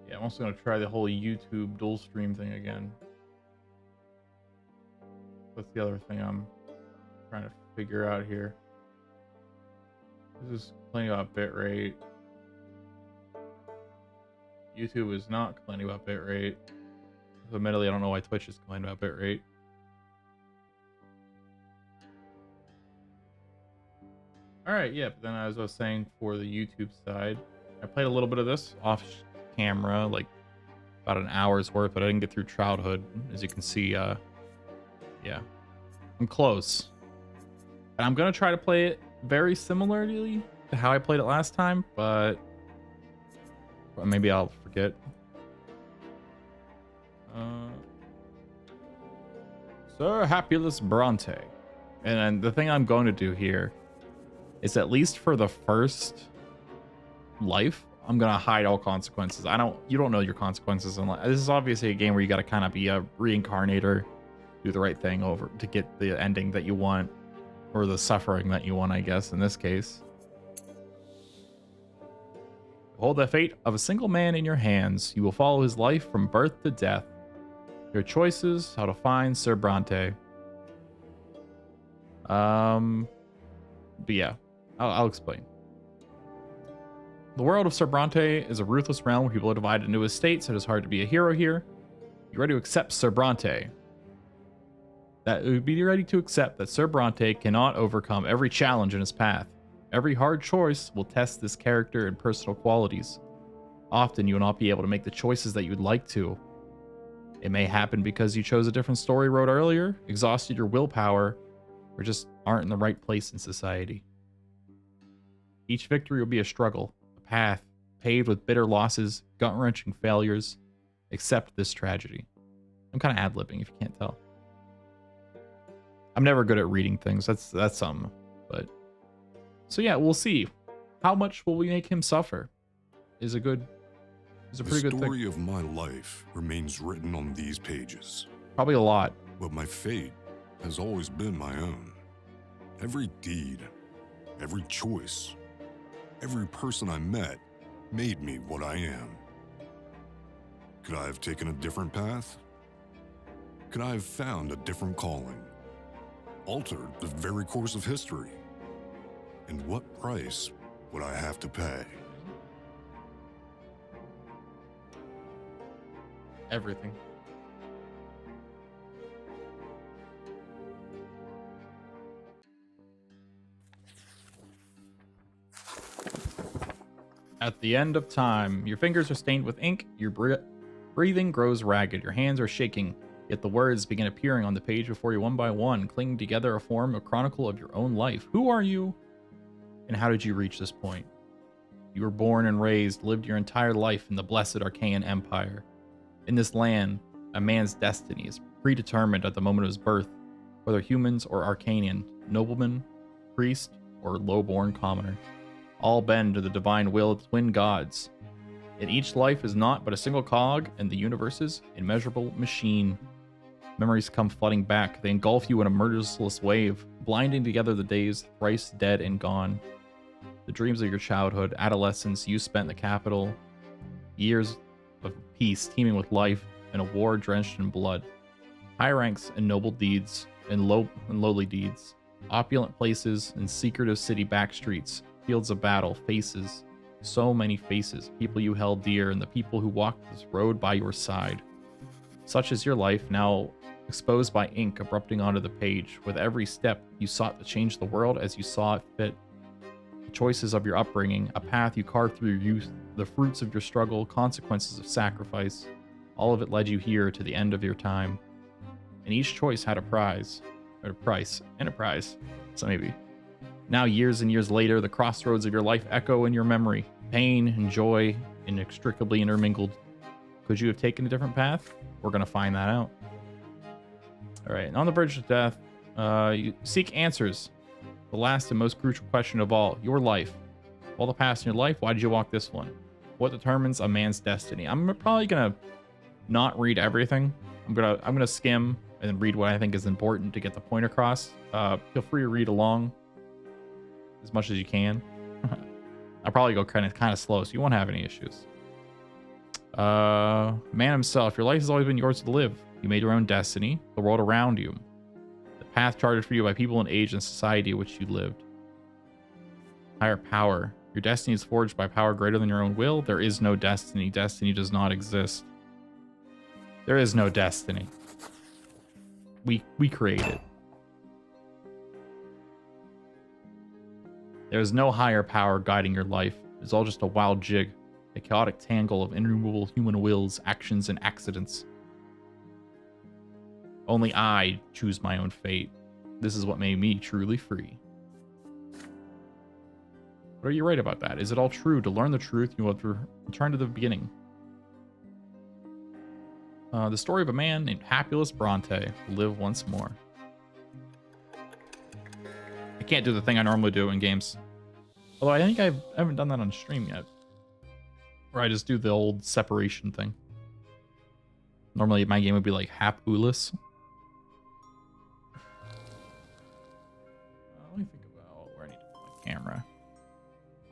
Yeah, I'm also gonna try the whole YouTube dual stream thing again. That's the other thing I'm trying to figure out here. This is complaining about bitrate. YouTube is not complaining about bitrate. So admittedly, I don't know why Twitch is complaining about bitrate. Alright, yeah, but then as I was saying, for the YouTube side, I played a little bit of this off camera, like about an hour's worth, but I didn't get through childhood. As you can see, yeah, I'm close. And I'm gonna try to play it very similarly to how I played it last time, but maybe I'll forget. Sir Happyless Brante. And then the thing I'm going to do here is, at least for the first life, I'm gonna hide all consequences. You don't know your consequences in life. This is obviously a game where you gotta kind of be a reincarnator, do the right thing over to get the ending that you want, or the suffering that you want, I guess, in this case. Hold the fate of a single man in your hands. You will follow his life from birth to death. Your choices, how to find Sir Brante. But yeah, I'll explain. The world of Sir Brante is a ruthless realm where people are divided into estates. It is hard to be a hero here. You ready to accept Sir Brante? Be ready to accept that Sir Brante cannot overcome every challenge in his path. Every hard choice will test this character and personal qualities. Often you will not be able to make the choices that you would like to. It may happen because you chose a different story road earlier, exhausted your willpower, or just aren't in the right place in society. Each victory will be a struggle, a path paved with bitter losses, gut-wrenching failures. Accept this tragedy. I'm kind of ad-libbing if you can't tell. I'm never good at reading things. That's something. But so yeah, we'll see. How much will we make him suffer? Is a pretty good thing. The story of my life remains written on these pages. Probably a lot. But my fate has always been my own. Every deed, every choice, every person I met made me what I am. Could I have taken a different path? Could I have found a different calling? Altered the very course of history? And what price would I have to pay? Everything. At the end of time, your fingers are stained with ink, your breathing grows ragged, your hands are shaking, yet the words begin appearing on the page before you one by one, clinging together a form, a chronicle of your own life. Who are you, and how did you reach this point? You were born and raised, lived your entire life in the blessed Archaean Empire. In this land, a man's destiny is predetermined at the moment of his birth, whether humans or Arcanian, nobleman, priest, or low-born commoner. All bend to the divine will of twin gods. Yet each life is not but a single cog in the universe's immeasurable machine. Memories come flooding back. They engulf you in a merciless wave, blinding together the days thrice dead and gone. The dreams of your childhood, adolescence you spent in the capital, years of peace teeming with life and a war drenched in blood. High ranks and noble deeds and lowly deeds. Opulent places and secretive city backstreets. Fields of battle, faces, so many faces, people you held dear, and the people who walked this road by your side. Such is your life, now exposed by ink abrupting onto the page. With every step, you sought to change the world as you saw it fit. The choices of your upbringing, a path you carved through your youth, the fruits of your struggle, consequences of sacrifice, all of it led you here to the end of your time. And each choice had a prize, or a price, and a prize, so maybe. Now, years and years later, the crossroads of your life echo in your memory. Pain and joy inextricably intermingled. Could you have taken a different path? We're going to find that out. All right, and on the verge of death, you seek answers. The last and most crucial question of all, your life. All the past in your life, why did you walk this one? What determines a man's destiny? I'm probably going to not read everything. I'm gonna skim and then read what I think is important to get the point across. Feel free to read along as much as you can. I'll probably go kind of slow, so you won't have any issues. Man himself, your life has always been yours to live. You made your own destiny, the world around you, the path charted for you by people in age and society in which you lived. Higher power. Your destiny is forged by power greater than your own will. There is no destiny. Destiny does not exist. There is no destiny. We create it. There is no higher power guiding your life. It's all just a wild jig, a chaotic tangle of innumerable human wills, actions, and accidents. Only I choose my own fate. This is what made me truly free. What are you right about that? Is it all true? To learn the truth, you have to return to the beginning. The story of a man named Hapless Brante will live once more. I can't do the thing I normally do in games. Although I think I haven't done that on stream yet. Where I just do the old separation thing. Normally my game would be like Hapless. Let me think about where I need to put my camera.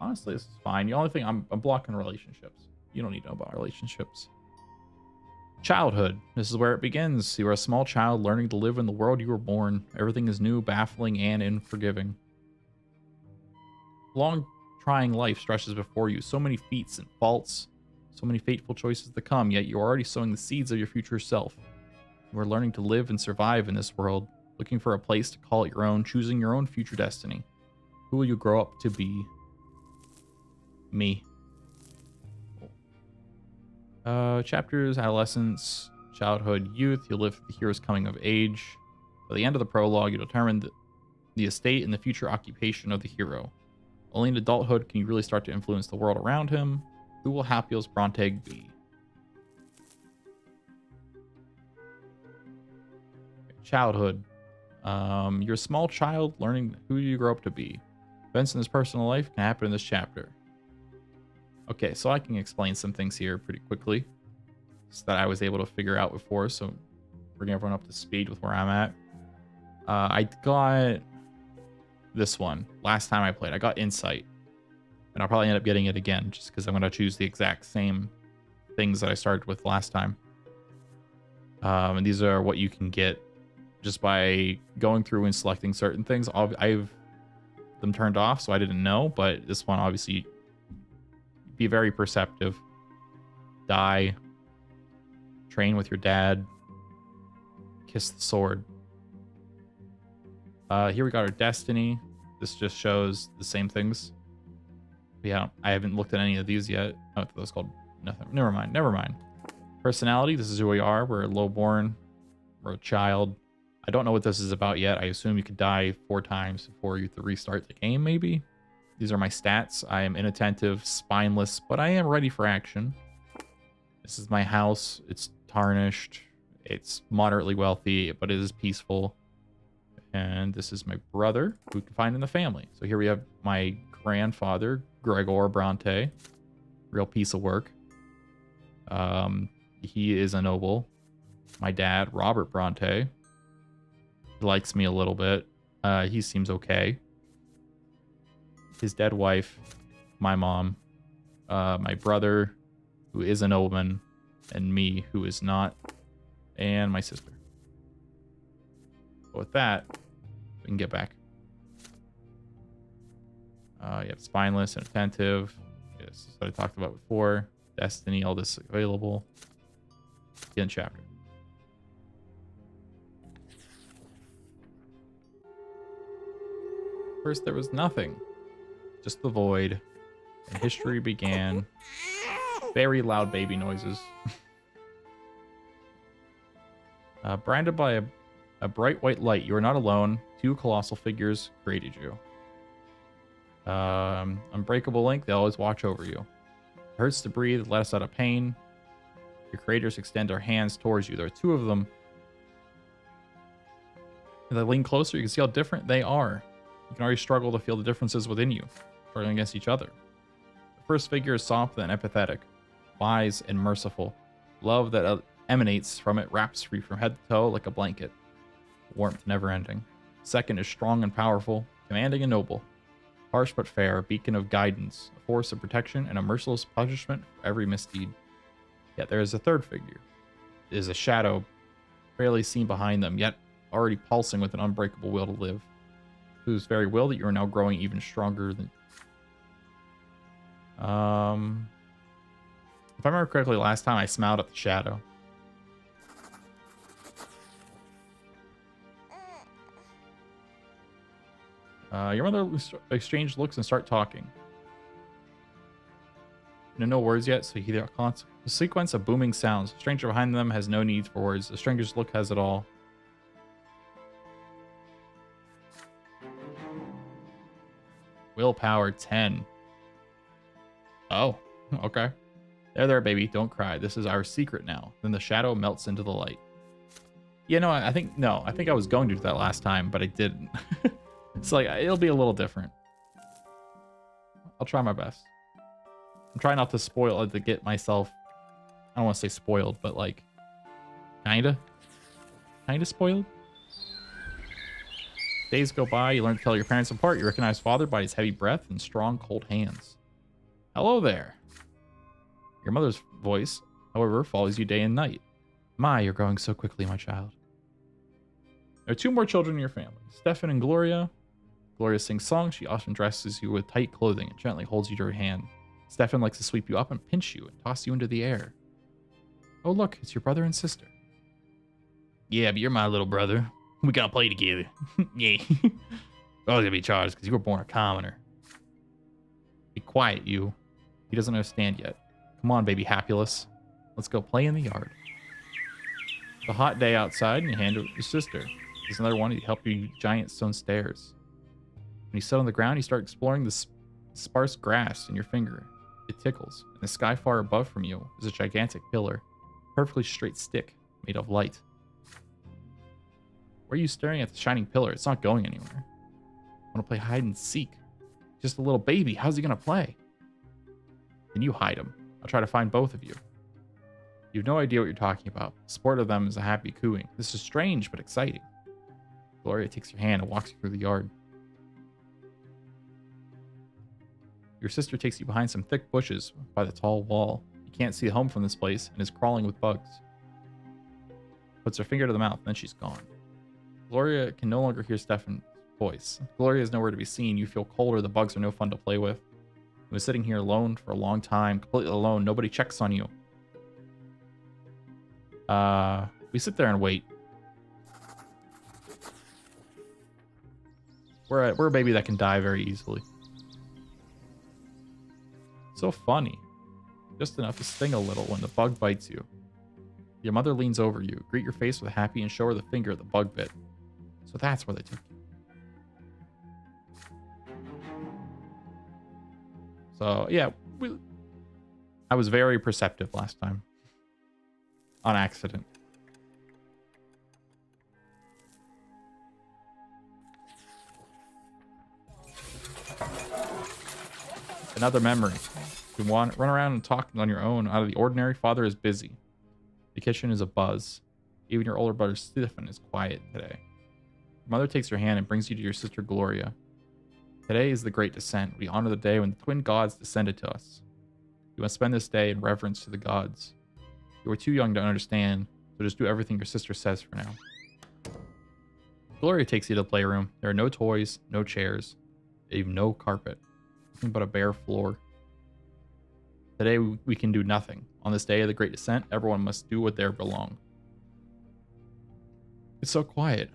Honestly, this is fine. The only thing I'm blocking relationships. You don't need to know about relationships. Childhood. This is where it begins. You are a small child learning to live in the world you were born. Everything is new, baffling, and unforgiving. Long, trying life stretches before you. So many feats and faults. So many fateful choices to come, yet you are already sowing the seeds of your future self. You are learning to live and survive in this world, looking for a place to call it your own, choosing your own future destiny. Who will you grow up to be? Me. Chapters, adolescence, childhood, youth. You'll live the hero's coming of age. By the end of the prologue, you determine the estate and the future occupation of the hero. Only in adulthood can you really start to influence the world around him. Who will Hapless Brante be? Childhood. You're a small child learning who you grow up to be. Events in his personal life can happen in this chapter. Okay, so I can explain some things here pretty quickly that I was able to figure out before, so bring everyone up to speed with where I'm at. I got this one last time I played. I got Insight, and I'll probably end up getting it again just because I'm going to choose the exact same things that I started with last time. And these are what you can get just by going through and selecting certain things. I've them turned off, so I didn't know, but this one obviously be very perceptive. Die. Train with your dad. Kiss the sword. Here we got our destiny. This just shows the same things. Yeah, I haven't looked at any of these yet. Oh, those called nothing. Never mind. Personality. This is who we are. We're lowborn. We're a child. I don't know what this is about yet. I assume you could die 4 times before you to restart the game, maybe. These are my stats. I am inattentive, spineless, but I am ready for action. This is my house. It's tarnished. It's moderately wealthy, but it is peaceful. And this is my brother, who we can find in the family. So here we have my grandfather, Gregor Brante. Real piece of work. He is a noble. My dad, Robert Brante. He likes me a little bit. He seems okay. His dead wife, my mom, my brother, who is a nobleman, and me, who is not, and my sister. But with that, we can get back. You have spineless and attentive. Yes, this is what I talked about before. Destiny, all this available. The end chapter. First, there was nothing. Just the void. And history began. Very loud baby noises. Branded by a bright white light, you are not alone. 2 colossal figures created you. Unbreakable link, they always watch over you. It hurts to breathe, let us out of pain. Your creators extend their hands towards you. There are 2 of them. If they lean closer, you can see how different they are. You can already struggle to feel the differences within you, struggling against each other. The first figure is soft and empathetic, wise and merciful. Love that emanates from it wraps you from head to toe like a blanket. Warmth never ending. Second is strong and powerful, commanding and noble. Harsh but fair, a beacon of guidance, a force of protection, and a merciless punishment for every misdeed. Yet there is a third figure. It is a shadow barely seen behind them, yet already pulsing with an unbreakable will to live. Whose very will that you are now growing even stronger than. If I remember correctly, last time I smiled at the shadow. Your mother exchange looks and start talking. No words yet, so you hear a sequence of booming sounds. A stranger behind them has no need for words. The stranger's look has it all. Willpower 10. Oh, okay. There, baby. Don't cry. This is our secret now. Then the shadow melts into the light. Yeah, no, I think I was going to do that last time, but I didn't. It's like, it'll be a little different. I'll try my best. I'm trying not to spoil it, to get myself, I don't want to say spoiled, but like, kinda spoiled. Days go by, you learn to tell your parents apart. You recognize father by his heavy breath and strong, cold hands. Hello there. Your mother's voice, however, follows you day and night. My, you're growing so quickly, my child. There are 2 more children in your family, Stefan and Gloria. Gloria sings songs. She often dresses you with tight clothing and gently holds you to her hand. Stefan likes to sweep you up and pinch you and toss you into the air. Oh, look, it's your brother and sister. Yeah, but you're my little brother. We gotta play together. Yeah. I was gonna be charged because you were born a commoner. Be quiet, you. He doesn't understand yet. Come on, baby Happulus. Let's go play in the yard. It's a hot day outside, and you hand it to your sister. There's another one to help you giant stone stairs. When you sit on the ground, you start exploring the sparse grass in your finger. It tickles, and the sky far above from you is a gigantic pillar, perfectly straight stick made of light. Why are you staring at the shining pillar? It's not going anywhere. I want to play hide and seek. Just a little baby. How's he gonna play? Then you hide him. I'll try to find both of you. You have no idea what you're talking about. The sport of them is a happy cooing. This is strange but exciting. Gloria takes your hand and walks you through the yard. Your sister takes you behind some thick bushes by the tall wall. You can't see home from this place and is crawling with bugs. Puts her finger to the mouth, then she's gone. Gloria can no longer hear Stefan's voice. Gloria is nowhere to be seen. You feel colder. The bugs are no fun to play with. You was sitting here alone for a long time, completely alone. Nobody checks on you. We sit there and wait. We're a baby that can die very easily. So funny. Just enough to sting a little when the bug bites you. Your mother leans over you, greet your face with happy, and show her the finger the bug bit. So that's where they took you. So yeah, I was very perceptive last time. On accident. Another memory. You want run around and talk on your own out of the ordinary. Father is busy. The kitchen is abuzz. Even your older brother Stephen is quiet today. Your mother takes your hand and brings you to your sister Gloria. Today is the great descent. We honor the day when the twin gods descended to us. You must spend this day in reverence to the gods. You are too young to understand, so just do everything your sister says for now. Gloria takes you to the playroom. There are no toys, no chairs, even no carpet. Nothing but a bare floor. Today we can do nothing. On this day of the great descent, everyone must do what they belong. It's so quiet,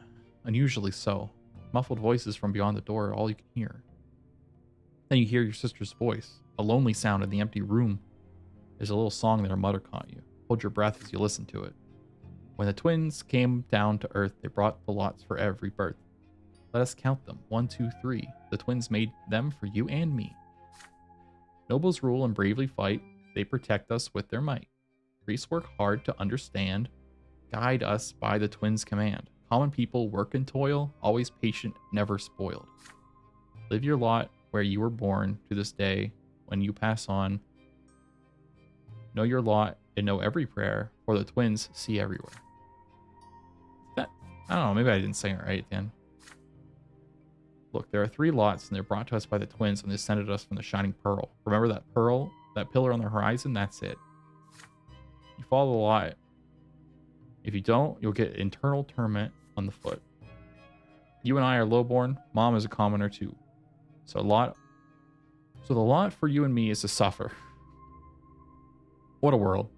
unusually so. Muffled voices from beyond the door are all you can hear. Then you hear your sister's voice, a lonely sound in the empty room. There's a little song that her mother taught you. Hold your breath as you listen to it. When the twins came down to earth, they brought the lots for every birth. Let us count them. 1, 2, 3. The twins made them for you and me. Nobles rule and bravely fight. They protect us with their might. Priests work hard to understand. Guide us by the twins' command. Common people work and toil, always patient, never spoiled. Live your lot where you were born to this day. When you pass on, know your lot and know every prayer, for the twins see everywhere. That, I don't know, maybe I didn't say it right at the end. Look, there are 3 lots, and they're brought to us by the twins when they descended us from the shining pearl. Remember that pearl, that pillar on the horizon? That's it. You follow the lot. If you don't, you'll get internal torment on the foot. You and I are lowborn. Mom is a commoner too. So the lot for you and me is to suffer. What a world.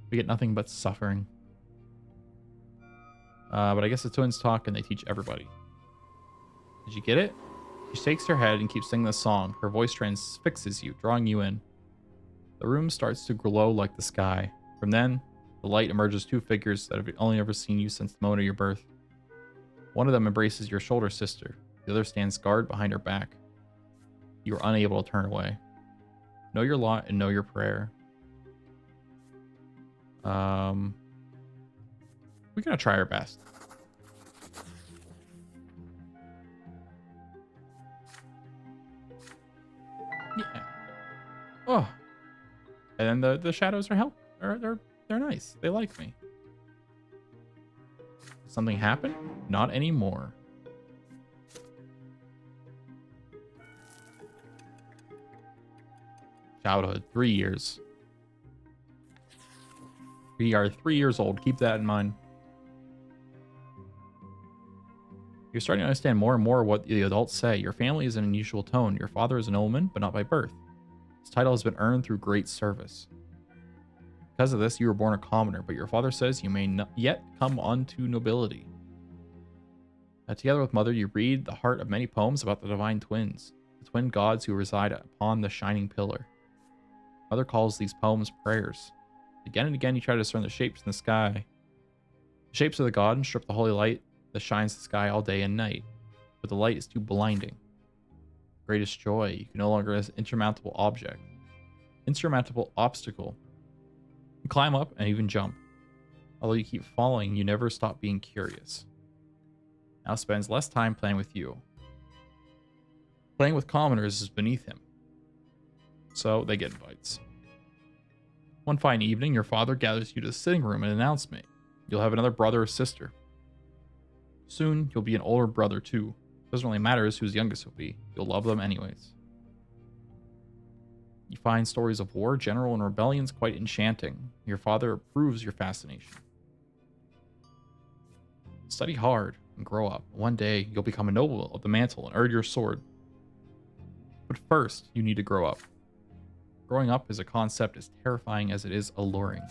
We get nothing but suffering. But I guess the twins talk and they teach everybody. Did you get it? She shakes her head and keeps singing the song. Her voice transfixes you, drawing you in. The room starts to glow like the sky. From then, the light emerges two figures that have only ever seen you since the moment of your birth. One of them embraces your shoulder sister. The other stands guard behind her back. You are unable to turn away. Know your lot and know your prayer. We're gonna try our best. Yeah. Oh. And then the shadows are they're nice. They like me. Something happened? Not anymore. Childhood, 3 years. We are 3 years old. Keep that in mind. You're starting to understand more and more what the adults say. Your family is an unusual tone. Your father is a nobleman, but not by birth. His title has been earned through great service. Because of this, you were born a commoner, but your father says you may not yet come unto nobility. Together with Mother, you read the heart of many poems about the divine twins, the twin gods who reside upon the shining pillar. Mother calls these poems prayers. Again and again, you try to discern the shapes in the sky. The shapes of the gods strip the holy light that shines the sky all day and night, but the light is too blinding. Greatest joy, you can no longer as insurmountable object, insurmountable obstacle. You climb up and even jump. Although you keep falling, you never stop being curious. Now spends less time playing with you. Playing with commoners is beneath him. So they get invites. One fine evening, your father gathers you to the sitting room and announces me. You'll have another brother or sister. Soon, you'll be an older brother too. Doesn't really matter whose youngest you'll be. You'll love them anyways. You find stories of war, general, and rebellions quite enchanting. Your father approves your fascination. Study hard and grow up. One day, you'll become a noble of the mantle and earn your sword. But first, you need to grow up. Growing up is a concept as terrifying as it is alluring.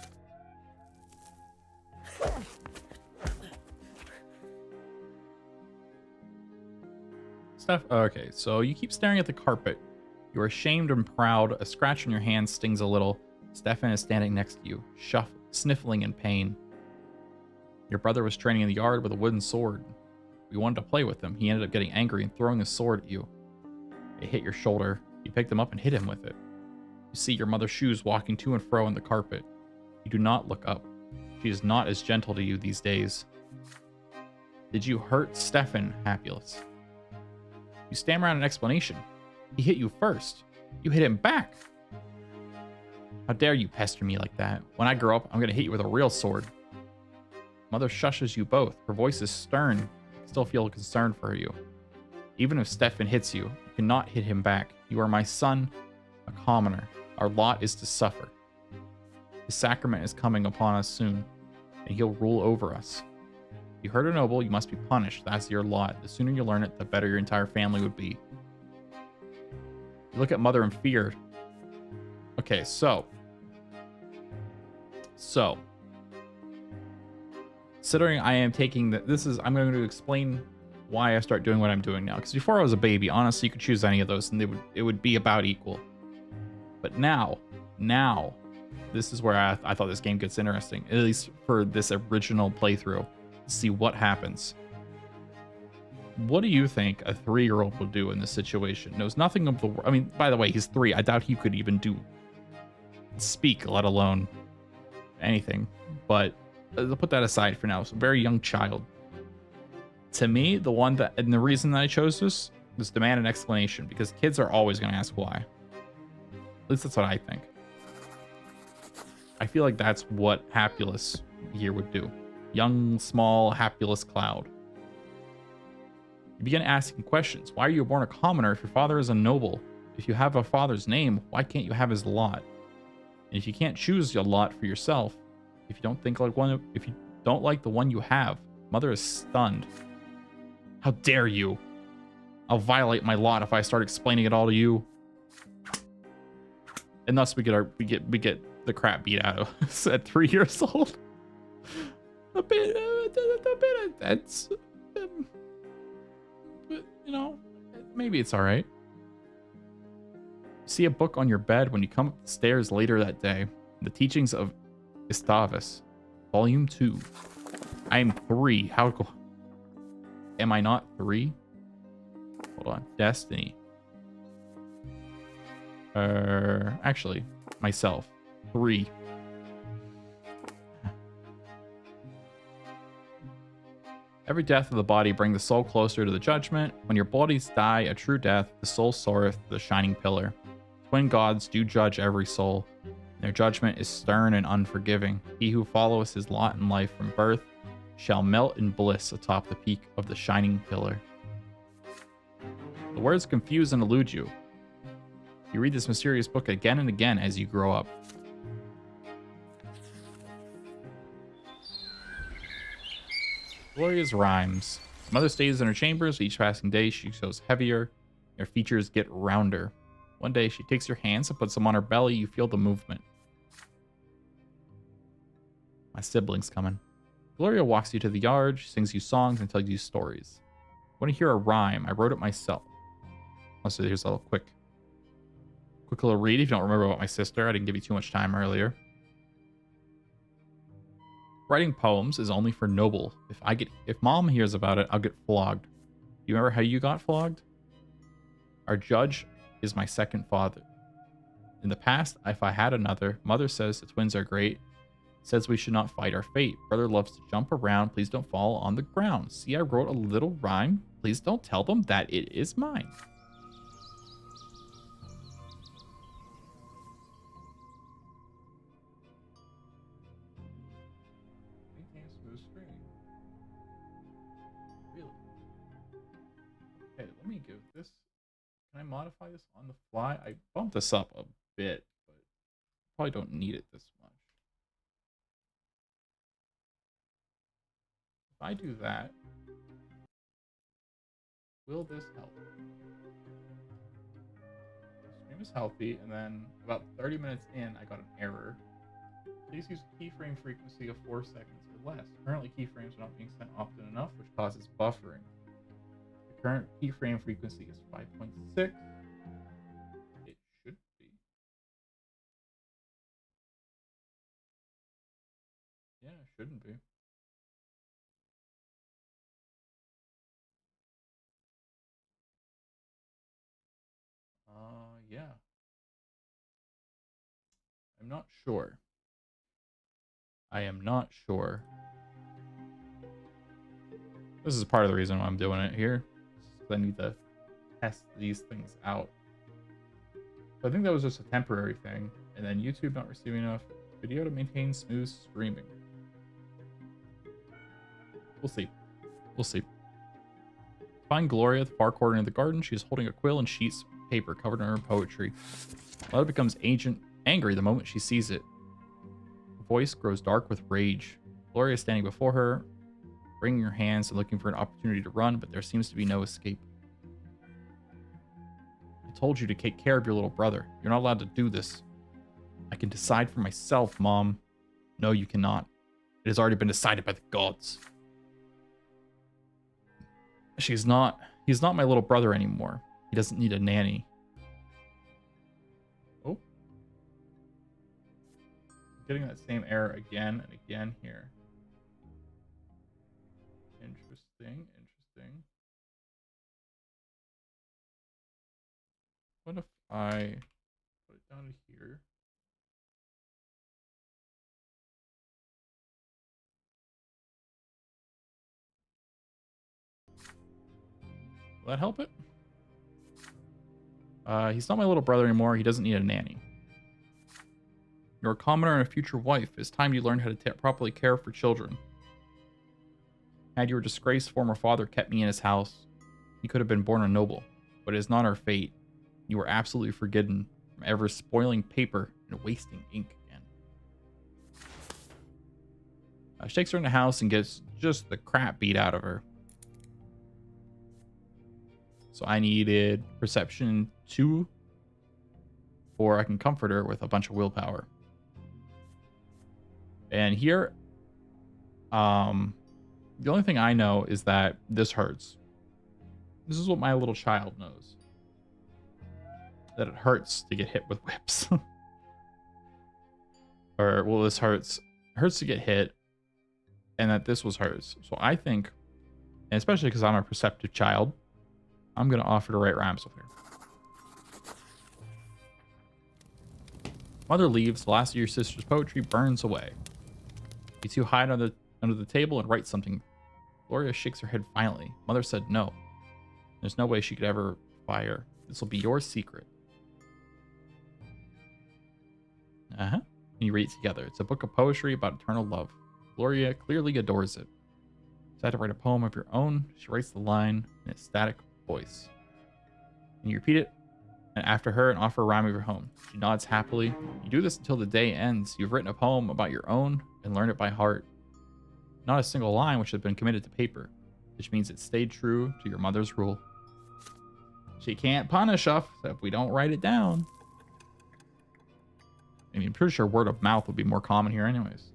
Okay, so you keep staring at the carpet. You are ashamed and proud. A scratch on your hand stings a little. Stefan is standing next to you, sniffling in pain. Your brother was training in the yard with a wooden sword. We wanted to play with him. He ended up getting angry and throwing the sword at you. It hit your shoulder. You picked him up and hit him with it. You see your mother's shoes walking to and fro on the carpet. You do not look up. She is not as gentle to you these days. Did you hurt Stefan, Hapulus? You stammer out an explanation. He hit you first. You hit him back. How dare you pester me like that? When I grow up, I'm going to hit you with a real sword. Mother shushes you both. Her voice is stern. I still feel concerned for you. Even if Stefan hits you, you cannot hit him back. You are my son, a commoner. Our lot is to suffer. His sacrament is coming upon us soon, and he'll rule over us. If you hurt a noble, you must be punished. That's your lot. The sooner you learn it, the better your entire family would be. You look at Mother in fear. Okay, so. Considering I am taking I'm going to explain why I start doing what I'm doing now. Because before I was a baby, honestly, you could choose any of those and it would be about equal. But now, this is where I thought this game gets interesting. At least for this original playthrough. See what happens. What do you think a 3-year-old will do in this situation? Knows nothing of the world. I mean, by the way, he's 3. I doubt he could even speak, let alone anything. But I'll put that aside for now. It's a very young child. To me, and the reason that I chose this was demand an explanation, because kids are always going to ask why. At least that's what I think. I feel like that's what Hapulus here would do. Young, small, Hapulus Cloud. You begin asking questions. Why are you born a commoner if your father is a noble? If you have a father's name, why can't you have his lot? And if you can't choose a lot for yourself, if you don't think like one, if you don't like the one you have, Mother is stunned. How dare you? I'll violate my lot if I start explaining it all to you. And thus we get the crap beat out of us at 3 years old. a bit that's, but you know, maybe it's all right. See a book on your bed when you come up the stairs later that day. The Teachings of Gustavus, Volume 2. I am 3. How go? Am I not 3? Hold on. Destiny. Actually, myself. 3. Every death of the body brings the soul closer to the judgment. When your bodies die a true death, the soul soareth to the shining pillar. Twin gods do judge every soul. Their judgment is stern and unforgiving. He who follows his lot in life from birth shall melt in bliss atop the peak of the shining pillar. The words confuse and elude you. You read this mysterious book again and again as you grow up. Gloria's rhymes. Mother stays in her chambers. Each passing day she grows heavier. Her features get rounder. One day she takes your hands and puts them on her belly. You feel the movement. My sibling's coming. Gloria walks you to the yard. She sings you songs and tells you stories. Want to hear a rhyme? I wrote it myself. Also, here's a little quick little read if you don't remember about my sister. I didn't give you too much time earlier. Writing poems is only for noble. If mom hears about it, I'll get flogged. You remember how you got flogged? Our judge is my second father. In the past, if I had another, mother says the twins are great. Says we should not fight our fate. Brother loves to jump around. Please don't fall on the ground. See, I wrote a little rhyme. Please don't tell them that it is mine. Really? Okay, let me give this. Can I modify this on the fly? I bumped this up a bit, but probably don't need it this much. If I do that, will this help? The stream is healthy, and then about 30 minutes in, I got an error. Please use keyframe frequency of 4 seconds or less. Currently, keyframes are not being sent often enough, which causes buffering. The current keyframe frequency is 5.6. It should be. Yeah, it shouldn't be. Yeah. I'm not sure. I am not sure. This is part of the reason why I'm doing it here. I need to test these things out. So I think that was just a temporary thing. And then YouTube not receiving enough video to maintain smooth streaming. We'll see. We'll see. Find Gloria at the far corner of the garden. She is holding a quill and sheets of paper covered in her poetry. Mother becomes angry the moment she sees it. Her voice grows dark with rage. Gloria is standing before her, wringing her hands and looking for an opportunity to run, but there seems to be no escape. I told you to take care of your little brother. You're not allowed to do this. I can decide for myself, Mom. No, you cannot. It has already been decided by the gods. He's not my little brother anymore. He doesn't need a nanny. Oh. Getting that same error again and again here. Interesting. What if I put it down here? Will that help it? He's not my little brother anymore. He doesn't need a nanny. You're a commoner and a future wife. It's time you learn how to properly care for children. Had your disgraced former father kept me in his house, he could have been born a noble, but it is not our fate. You are absolutely forgiven from ever spoiling paper and wasting ink She takes her in the house and gets just the crap beat out of her. So I needed perception 2, or I can comfort her with a bunch of willpower. And here, the only thing I know is that this hurts. This is what my little child knows. That it hurts to get hit with whips. Or, well, this hurts to get hit, and that this was hers. So I think, and especially because I'm a perceptive child, I'm going to offer to write rhymes with her. Mother leaves. The last of your sister's poetry burns away. You two hide under the table and write something. Gloria shakes her head violently. Mother said no. There's no way she could ever fire. This will be your secret. And you read it together. It's a book of poetry about eternal love. Gloria clearly adores it. Decide to write a poem of your own. She writes the line in a static voice. And you repeat it and after her and offer a rhyme of your own. She nods happily. You do this until the day ends. You've written a poem about your own and learned it by heart. Not a single line which has been committed to paper, which means it stayed true to your mother's rule. She can't punish us if we don't write it down. I mean, I'm pretty sure word of mouth would be more common here anyways.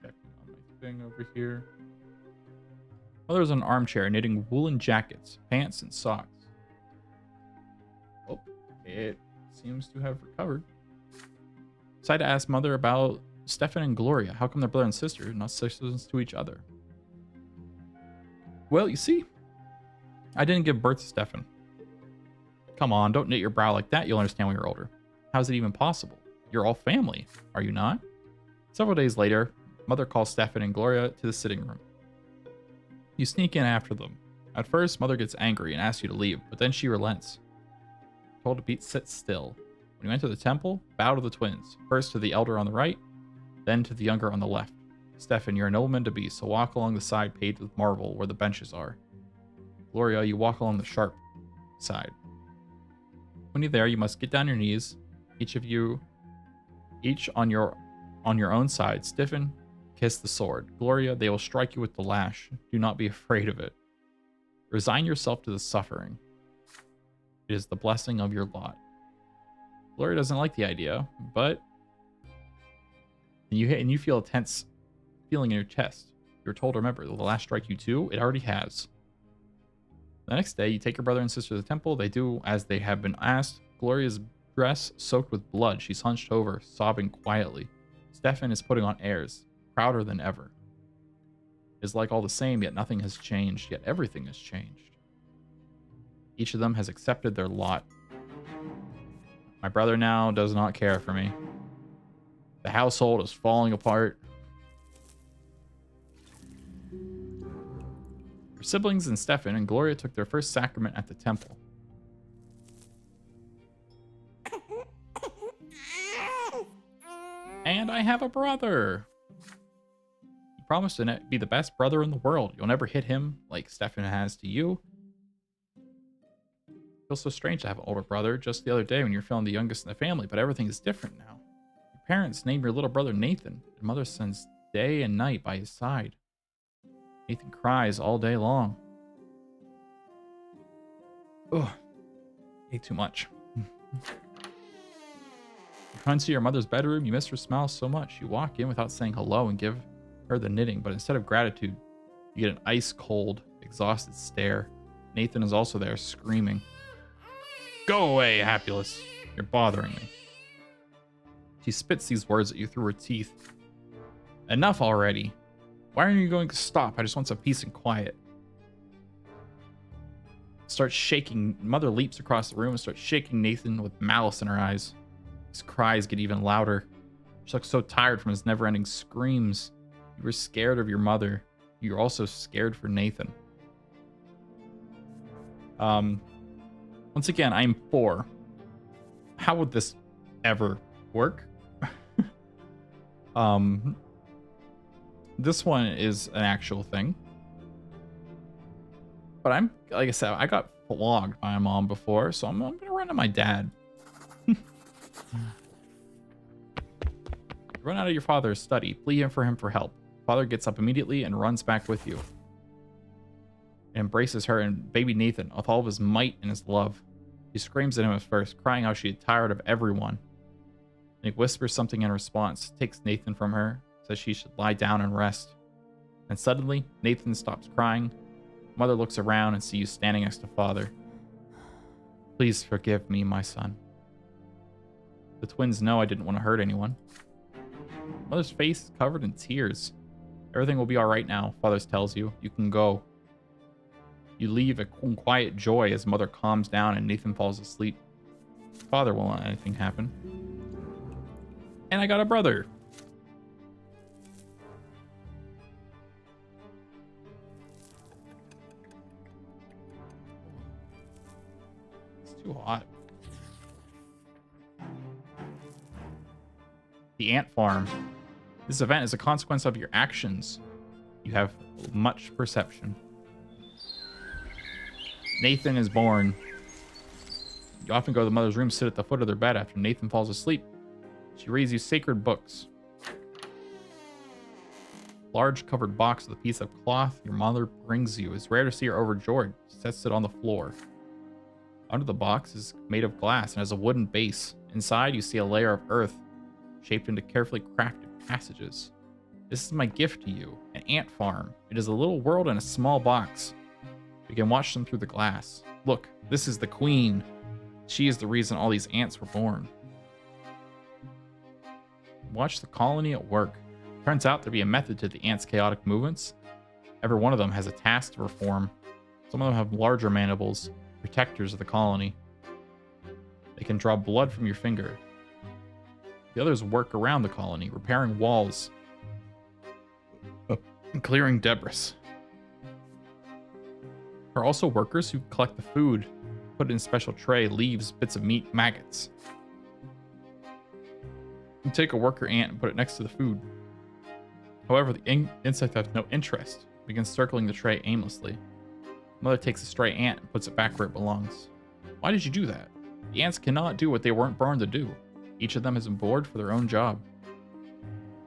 Checking on my thing over here. Mother's in an armchair knitting woolen jackets, pants, and socks. Oh, it seems to have recovered. Decide to ask Mother about Stefan and Gloria. How come they're brother and sister, not sisters to each other? Well, you see, I didn't give birth to Stefan. Come on, don't knit your brow like that. You'll understand when you're older. How is it even possible? You're all family, are you not? Several days later, Mother calls Stefan and Gloria to the sitting room. You sneak in after them. At first, Mother gets angry and asks you to leave, but then she relents. Told to sit still. When you enter the temple, bow to the twins. First to the elder on the right, then to the younger on the left. Stefan, you're a nobleman to be, so walk along the side paved with marble where the benches are. Gloria, you walk along the sharp side. When you're there, you must get down your knees, each on your own side. Stiffen, kiss the sword. Gloria, they will strike you with the lash. Do not be afraid of it. Resign yourself to the suffering. It is the blessing of your lot. Gloria doesn't like the idea, but you feel a tense feeling in your chest. You're told, remember, will the lash strike you too? It already has. The next day, you take your brother and sister to the temple. They do as they have been asked. Gloria's dress soaked with blood. She's hunched over, sobbing quietly. Stefan is putting on airs, prouder than ever. It is like all the same, yet nothing has changed, yet everything has changed. Each of them has accepted their lot. My brother now does not care for me. The household is falling apart. Your siblings and Stefan and Gloria took their first sacrament at the temple. And I have a brother. You promised to be the best brother in the world. You'll never hit him like Stefan has to you. It feels so strange to have an older brother. Just the other day when you're feeling the youngest in the family, but everything is different now. Your parents named your little brother Nathan, and Mother spends day and night by his side. Nathan cries all day long. Ugh, ate too much. You run to your mother's bedroom. You miss her smile so much. You walk in without saying hello and give her the knitting, but instead of gratitude, you get an ice-cold, exhausted stare. Nathan is also there, screaming. Go away, Happulus. You're bothering me. She spits these words at you through her teeth. Enough already. Why aren't you going to stop? I just want some peace and quiet. Starts shaking. Mother leaps across the room and starts shaking Nathan with malice in her eyes. His cries get even louder. She looks so tired from his never-ending screams. You were scared of your mother. You're also scared for Nathan. Once again, I'm 4. How would this ever work? This one is an actual thing. But like I said, I got flogged by my mom before, so I'm gonna run to my dad. You run out of your father's study, pleading for him for help. Father gets up immediately and runs back with you. And embraces her and baby Nathan with all of his might and his love. She screams at him at first, crying how she is tired of everyone. And he whispers something in response, takes Nathan from her, says she should lie down and rest. And suddenly, Nathan stops crying. Mother looks around and sees you standing next to father. Please forgive me, my son. The twins know I didn't want to hurt anyone. Mother's face is covered in tears. Everything will be all right now, father tells you. You can go. You leave in quiet joy as mother calms down and Nathan falls asleep. Father won't let anything happen. And I got a brother. It's too hot. The ant farm. This event is a consequence of your actions. You have much perception. Nathan is born. You often go to the mother's room, sit at the foot of their bed after Nathan falls asleep. She reads you sacred books. Large covered box with a piece of cloth your mother brings you. It's rare to see her overjoyed. She sets it on the floor. Under the box is made of glass and has a wooden base. Inside you see a layer of earth shaped into carefully crafted passages. This is my gift to you, an ant farm. It is a little world in a small box. You can watch them through the glass. Look, this is the queen. She is the reason all these ants were born. Watch the colony at work. Turns out there be a method to the ants' chaotic movements. Every one of them has a task to perform. Some of them have larger mandibles, protectors of the colony. They can draw blood from your finger. The others work around the colony, repairing walls and clearing debris. There are also workers who collect the food, put it in a special tray, leaves, bits of meat, maggots. You take a worker ant and put it next to the food. However, the insect has no interest, begins circling the tray aimlessly. Mother takes a stray ant and puts it back where it belongs. Why did you do that? The ants cannot do what they weren't born to do. Each of them has been born for their own job.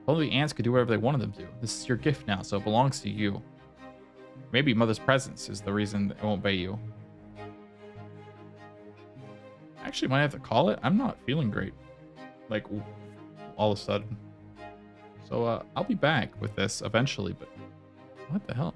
Only the ants could do whatever they wanted them to. This is your gift now, so it belongs to you. Maybe Mother's presence is the reason that it won't obey you. Actually, might have to call it. I'm not feeling great. Like, all of a sudden. So, I'll be back with this eventually, but what the hell?